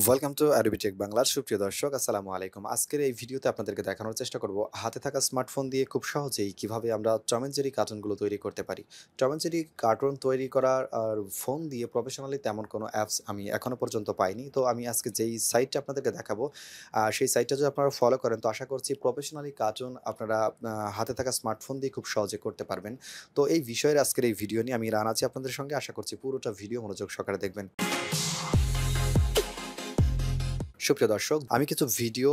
Welcome to Adobe বাংলার সুপ্রিয় দর্শক আসসালামু আলাইকুম। আজকের এই ভিডিওতে আপনাদেরকে দেখানোর চেষ্টা করব হাতে থাকা স্মার্টফোন দিয়ে খুব সহজেই কিভাবে আমরা টম অ্যান্ড জেরি কার্টুনগুলো তৈরি করতে পারি। টম অ্যান্ড জেরি কার্টুন তৈরি করার আর ফোন দিয়ে প্রফেশনালি তেমন কোনো অ্যাপস আমি এখনো পর্যন্ত পাইনি। তো আমি আজকে যেই সাইটটা আপনাদেরকে দেখাবো সেই সাইটটা যদি আপনারা ফলো করেন তো আশা করছি প্রফেশনালি কার্টুন আপনারা হাতে থাকা স্মার্টফোন দিয়ে খুব সহজে করতে পারবেন। তো এই বিষয়ের আজকের এই ভিডিও নিয়ে আমি রান আছি আপনাদের সঙ্গে। আশা করছি পুরোটা ভিডিও মনোযোগ সহকারে দেখবেন। সুপ্রিয় দর্শক, আমি কিছু ভিডিও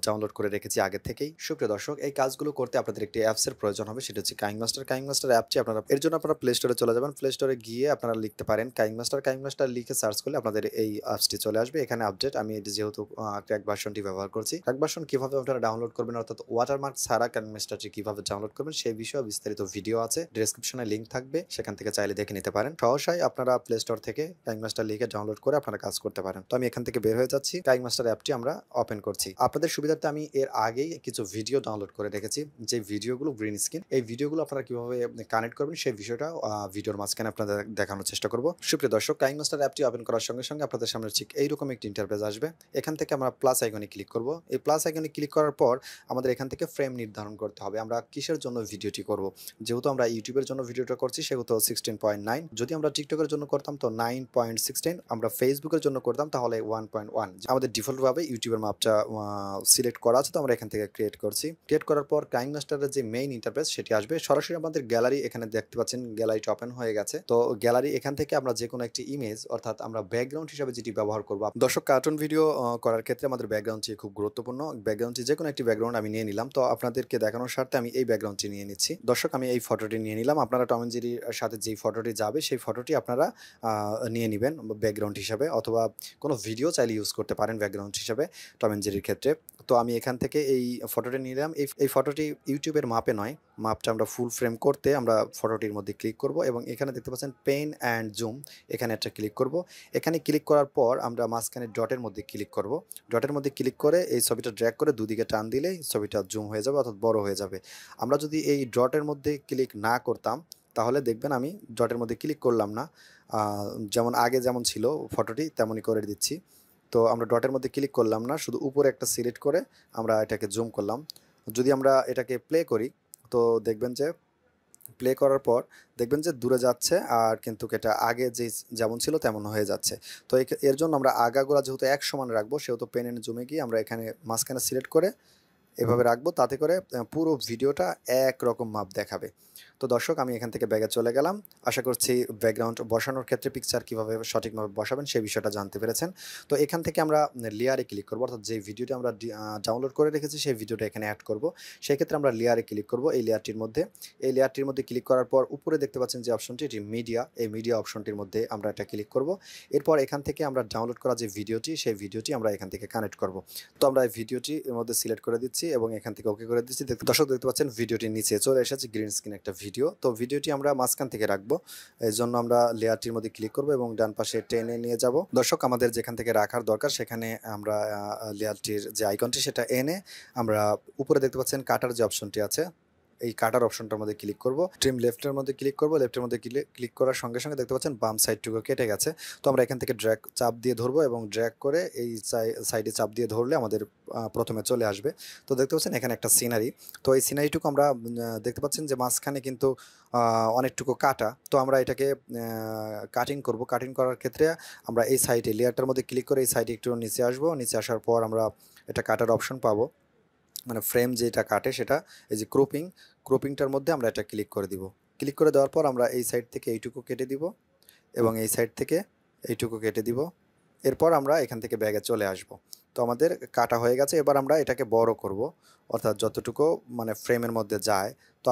ডাউনলোড করে রেখেছি আগে থেকেই। সুপ্রিয় দর্শক, এই কাজগুলো করতে আপনাদের একটি অ্যাপসের প্রয়োজন হবে, সেটা হচ্ছে কাইং মাস্টার। কাইং মাস্টার অ্যাপটি এর জন্য আপনারা প্লে স্টোরে চলে যাবেন। প্লে স্টোরে গিয়ে আপনারা লিখতে পারেন কাইং মাস্টার। কাইং মাস্টার লিখে সার্চ করলে আপনাদের এই অ্যাপসটি চলে আসবে। এখানে আপডেট আমি এটি যেহেতু ক্র্যাক ভার্সনটি ব্যবহার করছি। ক্র্যাক ভার্সন কিভাবে আপনারা ডাউনলোড করবেন অর্থাৎ ওয়াটারমার্ক ছাড়া কাইং মাস্টারটি কিভাবে ডাউনলোড করবেন সেই বিষয়ে বিস্তারিত ভিডিও আছে। ডেসক্রিপশনে লিংক থাকবে, সেখান থেকে চাইলে দেখে নিতে পারেন। সহসাই আপনারা প্লে স্টোর থেকে কাইং মাস্টার লিখে ডাউনলোড করে আপনারা কাজ করতে পারেন। তো আমি এখান থেকে বের হয়ে যাচ্ছি। কাইং মাস্টার অ্যাপটি আমরা ওপেন করছি। আপনাদের সুবিধার্থে আমি এর আগেই কিছু ভিডিও ডাউনলোড করে রেখেছি, যে ভিডিওগুলো গ্রিন স্ক্রিন। এই ভিডিওগুলো আপনারা কিভাবে কানেক্ট করবেন সেই বিষয়টা ভিডিওর মাঝখানে আপনাদের দেখানোর চেষ্টা করব। সুপ্রিয় দর্শক, কাইং মাস্টার অ্যাপটি ওপেন করার সঙ্গে সঙ্গে আপনাদের সামনে ঠিক এইরকম একটি ইন্টারফেস আসবে। এখান থেকে আমরা প্লাস আইকনে ক্লিক করব। এই প্লাস আইকনে ক্লিক করার পর আমাদের এখান থেকে ফ্রেম নির্ধারণ করতে হবে আমরা কিসের জন্য ভিডিওটি করব। যেহেতু আমরা ইউটিউবের জন্য ভিডিওটা করছি সেহেতু 16.9, যদি আমরা টিকটকের জন্য করতাম তো 9.16, আমরা ফেসবুকের জন্য করতাম তাহলে 1.1। আমাদের ডিফল্টভাবে ইউটিউবের মাপটা সিলেক্ট করা আছে, তো আমরা এখান থেকে ক্রিয়েট করছি। ক্রিয়েট করার পর কাইং মাস্টারের যে মেইন ইন্টারফেস সেটি আসবে। সরাসরি আমাদের গ্যালারি এখানে দেখতে পাচ্ছেন, গ্যালারিটা ওপেন হয়ে গেছে। তো গ্যালারি এখান থেকে আমরা যে কোনো একটি ইমেজ অর্থাৎ আমরা ব্যাকগ্রাউন্ড হিসেবে যেটি ব্যবহার করব। দর্শক, কার্টুন ভিডিও করার ক্ষেত্রে আমাদের ব্যাকগ্রাউন্ডটি খুব গুরুত্বপূর্ণ। ব্যাকগ্রাউন্ডটি যে কোনো একটি ব্যাকগ্রাউন্ড আমি নিয়ে নিলাম। তো আপনাদেরকে দেখানোর স্বার্থে আমি এই ব্যাকগ্রাউন্ডটি নিয়ে নিচ্ছি। দর্শক, আমি এই ফটোটি নিয়ে নিলাম। আপনারা টম এন্ড জেরির সাথে যেই ফটোটি যাবে সেই ফটোটি আপনারা নিয়ে নিবেন ব্যাকগ্রাউন্ড হিসাবে, অথবা কোনো ভিডিও চাইলে ইউজ করতে পারেন ব্যাকগ্রাউন্ড হিসাবে টম এন্ড জেরির ক্ষেত্রে। তো আমি এখান থেকে এই ফটোটি নিলাম। এই ফটোটি ইউটিউবের মাপে নয়, মাপটা আমরা ফুল ফ্রেম করতে আমরা ফটোটির মধ্যে ক্লিক করব এবং এখানে দেখতে পাচ্ছেন পেন অ্যান্ড জুম, এখানে একটা ক্লিক করব। এখানে ক্লিক করার পর আমরা মাঝখানে ডটের মধ্যে ক্লিক করব। ডটের মধ্যে ক্লিক করে এই ছবিটা ড্র্যাগ করে দুদিকে টান দিলেই ছবিটা জুম হয়ে যাবে অর্থাৎ বড় হয়ে যাবে। আমরা যদি এই ডটের মধ্যে ক্লিক না করতাম তাহলে দেখবেন আমি ডটের মধ্যে ক্লিক করলাম না, যেমন আগে যেমন ছিল ফটোটি তেমনই করে দিচ্ছি। তো আমরা ডটের মধ্যে ক্লিক করলাম না, শুধু উপরে একটা সিলেক্ট করে আমরা এটাকে জুম করলাম। যদি আমরা এটাকে প্লে করি তো দেখবেন যে প্লে করার পর দেখবেন যে দূরে যাচ্ছে, আর কিন্তু এটা আগে যেমন ছিল তেমন হয়ে যাচ্ছে। তো এর জন্য আমরা আগাগোড়া যেহেতু এক সমান রাখবো সেহেতু পেন এন্ড জুমে গিয়ে আমরা এখানে মাঝখানে সিলেক্ট করে এভাবে রাখবো, তাতে করে পুরো ভিডিওটা একরকম মাপ দেখাবে। তো দর্শক, আমি এখান থেকে ব্যাগে চলে গেলাম। আশা করছি ব্যাকগ্রাউন্ড বসানোর ক্ষেত্রে পিকচার কীভাবে সঠিকভাবে বসাবেন সেই বিষয়টা জানতে পেরেছেন। তো এখান থেকে আমরা লেয়ারে ক্লিক করবো, অর্থাৎ যে ভিডিওটি আমরা ডাউনলোড করে রেখেছি সেই ভিডিওটা এখানে অ্যাড করব। সেক্ষেত্রে আমরা লেয়ারে ক্লিক করব, এই লেয়ারটির মধ্যে ক্লিক করার পর উপরে দেখতে পাচ্ছেন যে অপশনটি, এটি মিডিয়া। এই মিডিয়া অপশনটির মধ্যে আমরা এটা ক্লিক করব। এরপর এখান থেকে আমরা ডাউনলোড করা যে ভিডিওটি সেই ভিডিওটি আমরা এখান থেকে কানেক্ট করব। তো আমরা এই ভিডিওটি এর মধ্যে সিলেক্ট করে দিচ্ছি এবং এখান থেকে ওকে করে দিচ্ছি। দর্শক, দেখতে পাচ্ছেন ভিডিওটির নিচে চলে এসেছে গ্রিন স্ক্রিন একটা ভিডিও। তো ভিডিওটি আমরা মাঝখান থেকে রাখবো, এই জন্য আমরা লেয়ারটির মধ্যে ক্লিক করব এবং ডান পাশে টেনে নিয়ে যাব। দর্শক, আমাদের যেখান থেকে রাখার দরকার সেখানে আমরা লেয়ারটির যে আইকনটি সেটা এনে আমরা উপরে দেখতে পাচ্ছেন কাটার যে অপশনটি আছে, এই কাটার অপশনটার মধ্যে ক্লিক করব। ট্রিম লেফটের মধ্যে ক্লিক করব। লেফটের মধ্যে ক্লিক করার সঙ্গে সঙ্গে দেখতে পাচ্ছেন বাম সাইডটুকু কেটে গেছে। তো আমরা এখান থেকে ড্র্যাগ চাপ দিয়ে ধরবো এবং ড্র্যাগ করে এই সাইডে চাপ দিয়ে ধরলে আমাদের প্রথমে চলে আসবে। তো দেখতে পাচ্ছেন এখানে একটা সিনারি। তো এই সিনারিটুকু আমরা দেখতে পাচ্ছেন যে মাঝখানে কিন্তু অনেকটুকু কাটা। তো আমরা এটাকে কাটিং করব। কাটিং করার ক্ষেত্রে আমরা এই সাইডে লেয়ারটার মধ্যে ক্লিক করে এই সাইডে একটু নিচে আসবো। নিচে আসার পর আমরা এটা কাটার অপশন পাবো, মানে ফ্রেম যেটা কাটে সেটা। এই যে ক্রপিংটার মধ্যে আমরা এটা ক্লিক করে দিব। ক্লিক করে দেওয়ার পর আমরা এই সাইড থেকে এইটুকু কেটে দিব এবং এই সাইড থেকে এইটুকু কেটে দিব। এরপর আমরা এখান থেকে ব্যাগে চলে আসব। তো আমাদের কাটা হয়ে গেছে। এবার আমরা এটাকে বড় করব, অর্থাৎ যতটুকু মানে ফ্রেমের মধ্যে যায়। তো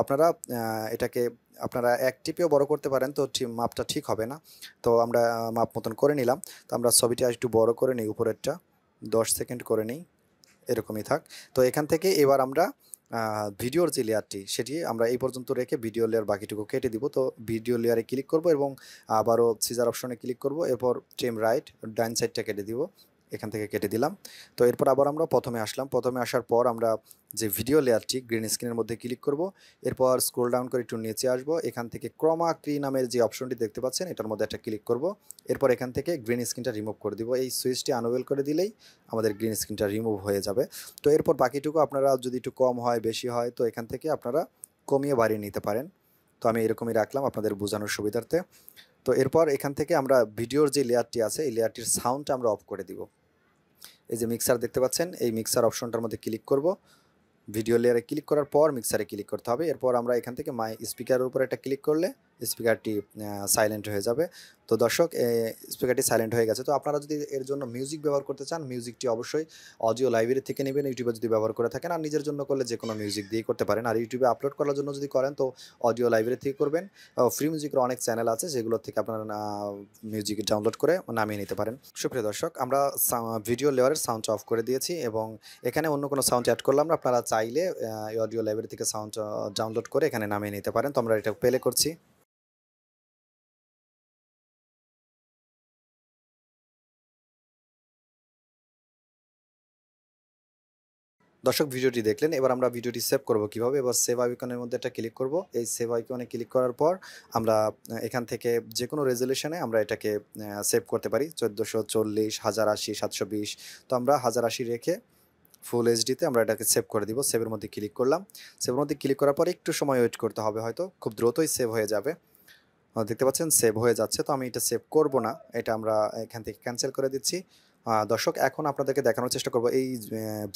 এটাকে আপনারা এক টিপেও বড় করতে পারেন, তো মাপটা ঠিক হবে না। তো আমরা মাপ মতন করে নিলাম। তো আমরা ছবিটা একটু বড় করে নিই, উপরেরটা 10 সেকেন্ড করে নিই, এরকমই থাক। তো এখান থেকে এবার আমরা ভিডিওর যে লেয়ারটি সেটি আমরা এই পর্যন্ত রেখে ভিডিও লেয়ার বাকিটুকু কেটে দিব। তো ভিডিও লেয়ারে ক্লিক করব এবং আবারও সিজার অপশনে ক্লিক করব। এরপর ট্রিম রাইট, ডান সাইডটা কেটে দিব। এখান থেকে কেটে দিলাম। তো এরপর আবার আমরা প্রথমে আসলাম। প্রথমে আসার পর আমরা যে ভিডিও লেয়ারটি গ্রিন স্ক্রিনের মধ্যে ক্লিক করব। এরপর স্ক্রল ডাউন করে একটু নিচে আসব। এখান থেকে ক্রোমা কি নামের যে অপশনটি দেখতে পাচ্ছেন এটার মধ্যে একটা ক্লিক করব। এরপর এখান থেকে গ্রিন স্ক্রিনটা রিমুভ করে দিব। এই সুইচটি আনওয়েল করে দিলেই আমাদের গ্রিন স্ক্রিনটা রিমুভ হয়ে যাবে। তো এরপর বাকিটুকু আপনারা যদি একটু কম হয় বেশি হয় তো এখান থেকে আপনারা কমিয়ে বাড়িয়ে নিতে পারেন। তো আমি এরকমই রাখলাম আপনাদের বোঝানোর সুবিধার্থে। তো এরপর এখান থেকে আমরা ভিডিওর যে লেয়ারটি আছে এই লেয়ারটির সাউন্ডটা আমরা অফ করে দিব। এই যে মিক্সার দেখতে পাচ্ছেন এই মিক্সার অপশনটার মধ্যে ক্লিক করব। ভিডিও লেয়ারে ক্লিক করার পর মিক্সারে ক্লিক করতে হবে। এরপর আমরা এখান থেকে মাই স্পিকারের উপর একটা ক্লিক করলে স্পিকারটি সাইলেন্ট হয়ে যাবে। তো দর্শক স্পিকারটি সাইলেন্ট হয়ে গেছে। তো আপনারা যদি এর জন্য মিউজিক ব্যবহার করতে চান মিউজিকটি অবশ্যই অডিও লাইব্রেরি থেকে নেবেন। ইউটিউবে যদি ব্যবহার করে থাকেন আর নিজের জন্য করলে যে কোনো মিউজিক দিয়েই করতে পারেন। আর ইউটিউবে আপলোড করার জন্য যদি করেন তো অডিও লাইব্রেরি থেকে করবেন। ফ্রি মিউজিকের অনেক চ্যানেল আছে যেগুলোর থেকে আপনারা মিউজিক ডাউনলোড করে নামিয়ে নিতে পারেন। সুপ্রিয় দর্শক আমরা ভিডিও লেয়ারের সাউন্ড অফ করে দিয়েছি এবং এখানে অন্য কোনো সাউন্ড অ্যাড করলাম না। আপনারা চাইলে অডিও লাইব্রেরি থেকে সাউন্ড ডাউনলোড করে এখানে নামিয়ে নিতে পারেন। তো আমরা এটা প্লে করছি। দর্শক ভিডিওটি দেখলেন। এবার আমরা ভিডিওটি সেভ করব কিভাবে? এবার সেভ আইকনের মধ্যে একটা ক্লিক করব। এই সেভ আইকনে ক্লিক করার পর আমরা এখান থেকে যেকোনো রেজোলিউশনে আমরা এটাকে সেভ করতে পারি। 1440, 1080, 720। তো আমরা 1080 রেখে ফুল এইচডিতে আমরা এটাকে সেভ করে দিব। সেভের মধ্যে ক্লিক করলাম। সেভের মধ্যে ক্লিক করার পর একটু সময় ওয়েট করতে হবে, হয়তো খুব দ্রুতই সেভ হয়ে যাবে। দেখতে পাচ্ছেন সেভ হয়ে যাচ্ছে। তো আমি এটা সেভ করব না। এটা আমরা এখান থেকে ক্যানসেল করে দিচ্ছি। দর্শক এখন আপনাদেরকে দেখানোর চেষ্টা করব এই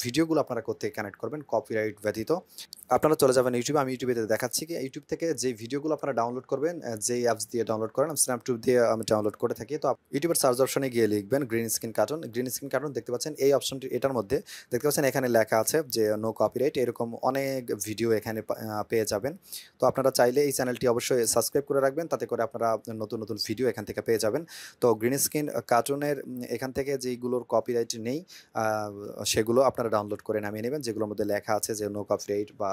ভিডিওগুলো আপনারা কোত্থেকে কানেক্ট করবেন কপিরাইট ব্যতীত। আপনারা চলে যাবেন ইউটিউবে। আমি ইউটিউবে দেখাচ্ছি কি ইউটিউব থেকে যে ভিডিওগুলো আপনারা ডাউনলোড করবেন যেই অ্যাপস দিয়ে ডাউনলোড করেন আমি স্ন্যাপটিউব দিয়ে আমি ডাউনলোড করে থাকি। তো ইউটিউবের সার্চ অপশনে গিয়ে লিখবেন green screen cartoon. Green screen cartoon দেখতে পাচ্ছেন এই অপশনটি এটার মধ্যে দেখতে পাচ্ছেন এখানে লেখা আছে যে নো কপিরাইট। এরকম অনেক ভিডিও এখানে পেয়ে যাবেন। তো আপনারা চাইলে এই চ্যানেলটি অবশ্যই সাবস্ক্রাইব করে রাখবেন, তাতে করে আপনারা নতুন নতুন ভিডিও এখান থেকে পেয়ে যাবেন। তো গ্রিন স্ক্রিন কার্টুনের এখান থেকে যেইগুলোর কপিরাইট নেই সেগুলো আপনারা ডাউনলোড করে নামিয়ে নেবেন। যেগুলোর মধ্যে লেখা আছে যে নো কপিরাইট বা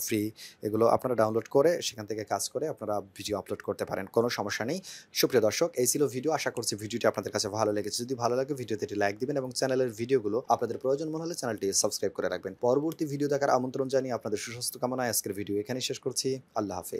ফ্রি, এগুলো আপনারা ডাউনলোড করে সেখান থেকে কাজ করে আপনারা ভিডিও আপলোড করতে পারেন, কোনো সমস্যা নেই। সুপ্রিয় দর্শক এই ছিল ভিডিও। আশা করছি ভিডিওটি আপনাদের কাছে ভালো লেগেছে। যদি ভালো লাগে ভিডিওতে একটি লাইক দিবেন এবং চ্যানেলের ভিডিওগুলো আপনাদের প্রয়োজন মনে হলে চ্যানেলটি সাবস্ক্রাইব করে রাখবেন। পরবর্তী ভিডিও দেখার আমন্ত্রণ জানিয়ে আপনাদের সুস্বাস্থ্য কামনায় আজকের ভিডিও এখানেই শেষ করছি। আল্লাহ হাফেজ।